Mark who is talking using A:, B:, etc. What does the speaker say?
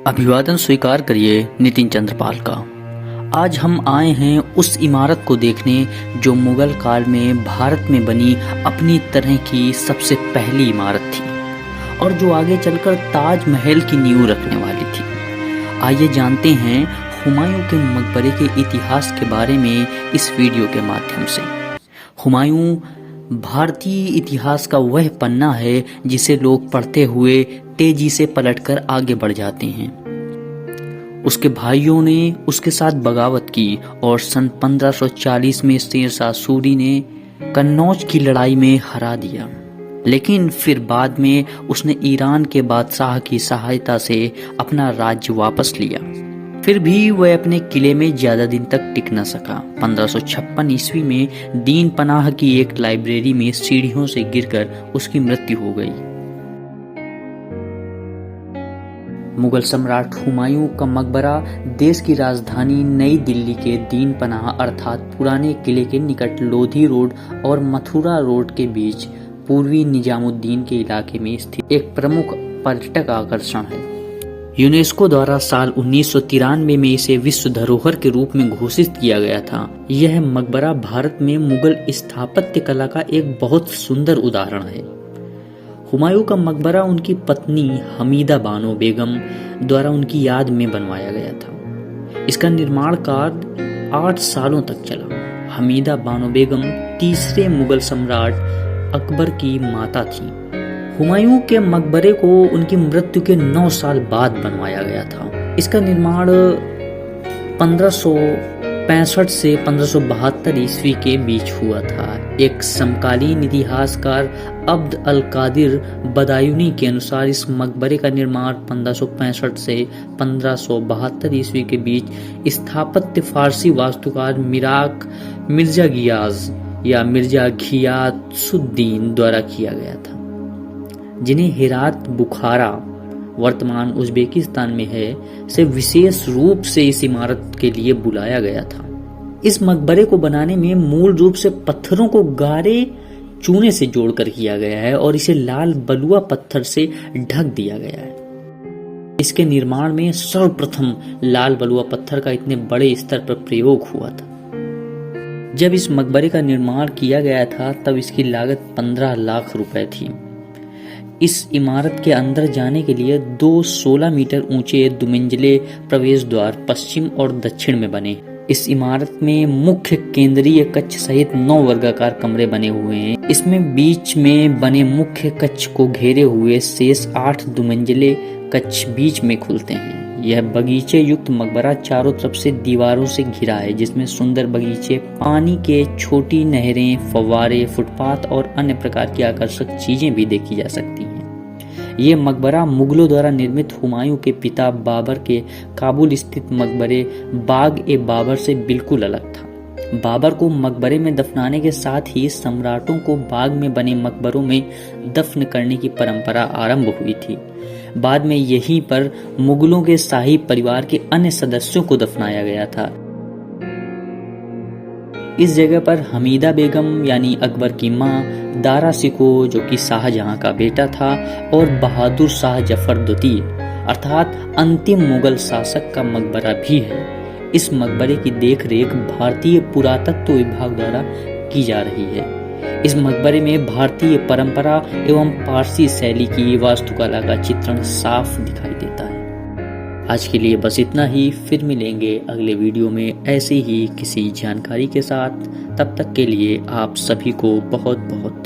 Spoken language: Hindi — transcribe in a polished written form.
A: अभिवादन स्वीकार करिए नितिन चंद्रपाल का। आज हम आए हैं उस इमारत को देखने जो मुगल काल में भारत में बनी अपनी तरह की सबसे पहली इमारत थी और जो आगे चलकर ताजमहल की नींव रखने वाली थी। आइए जानते हैं हुमायूं के मकबरे के इतिहास के बारे में इस वीडियो के माध्यम से। हुमायूं भारतीय इतिहास का वह पन्ना है जिसे लोग पढ़ते हुए तेजी से पलटकर आगे बढ़ जाते हैं। उसके भाइयों ने उसके साथ बगावत की और सन 1540 में शेरशाह सूरी ने कन्नौज की लड़ाई में हरा दिया, लेकिन फिर बाद में उसने ईरान के बादशाह की सहायता से अपना राज्य वापस लिया। फिर भी वह अपने किले में ज्यादा दिन तक टिक न सका। 1556 ईस्वी में दीन पनाह की एक लाइब्रेरी में सीढ़ियों से गिरकर उसकी मृत्यु हो गई। मुगल सम्राट हुमायूं का मकबरा देश की राजधानी नई दिल्ली के दीन पनाह अर्थात पुराने किले के निकट लोधी रोड और मथुरा रोड के बीच पूर्वी निजामुद्दीन के इलाके में स्थित एक प्रमुख पर्यटक आकर्षण है। यूनेस्को द्वारा साल 1993 में इसे विश्व धरोहर के रूप में घोषित किया गया था। यह मकबरा भारत में मुगल स्थापत्य कला का एक बहुत सुंदर उदाहरण है। हुमायूं का मकबरा उनकी पत्नी हमीदा बानो बेगम द्वारा उनकी याद में बनवाया गया था। इसका निर्माण कार्य 8 सालों तक चला। हमीदा बानो बेगम तीसरे मुगल सम्राट अकबर की माता थी। हुमायूं के मकबरे को उनकी मृत्यु के 9 साल बाद बनवाया गया था। इसका निर्माण 1565 से 1572 ईस्वी के बीच हुआ था। एक समकालीन इतिहासकार अब्द अल कादिर बदायूनी के अनुसार इस मकबरे का निर्माण 1565 से 1572 ईस्वी के बीच स्थापत्य फारसी वास्तुकार मिर्जा गियाज या मिर्जा घियासुद्दीन द्वारा किया गया था, जिन्हें हेरात बुखारा वर्तमान उज्बेकिस्तान में है से विशेष रूप से इस इमारत के लिए बुलाया गया था। इस मकबरे को बनाने में मूल रूप से पत्थरों को गारे चूने से जोड़कर किया गया है और इसे लाल बलुआ पत्थर से ढक दिया गया है। इसके निर्माण में सर्वप्रथम लाल बलुआ पत्थर का इतने बड़े स्तर पर प्रयोग हुआ था। जब इस मकबरे का निर्माण किया गया था तब इसकी लागत 15 लाख रुपए थी। इस इमारत के अंदर जाने के लिए 2 16 मीटर ऊंचे दुमंजिले प्रवेश द्वार पश्चिम और दक्षिण में बने। इस इमारत में मुख्य केंद्रीय कक्ष सहित 9 वर्गाकार कमरे बने हुए हैं। इसमें बीच में बने मुख्य कक्ष को घेरे हुए शेष 8 दुमंजिले कक्ष बीच में खुलते हैं। यह बगीचे युक्त मकबरा चारों तरफ से दीवारों से घिरा है, जिसमें सुंदर बगीचे, पानी के छोटी नहरें, फव्वारे, फुटपाथ और अन्य प्रकार की आकर्षक चीजें भी देखी जा सकती हैं। ये मकबरा मुगलों द्वारा निर्मित हुमायूं के पिता बाबर के काबुल स्थित मकबरे बाग ए बाबर से बिल्कुल अलग था। बाबर को मकबरे में दफनाने के साथ ही सम्राटों को बाग में बने मकबरों में दफन करने की परंपरा आरंभ हुई थी। बाद में यहीं पर मुगलों के शाही परिवार के अन्य सदस्यों को दफनाया गया था। इस जगह पर हमीदा बेगम यानी अकबर की मां, दारा सिको जो कि शाहजहां का बेटा था और बहादुर शाह जफर द्वितीय अर्थात अंतिम मुगल शासक का मकबरा भी है। इस मकबरे की देखरेख भारतीय पुरातत्व विभाग द्वारा की जा रही है। इस मकबरे में भारतीय परंपरा एवं पारसी शैली की वास्तुकला का चित्रण साफ दिखाई देता है। आज के लिए बस इतना ही। फिर मिलेंगे अगले वीडियो में ऐसे ही किसी जानकारी के साथ। तब तक के लिए आप सभी को बहुत बहुत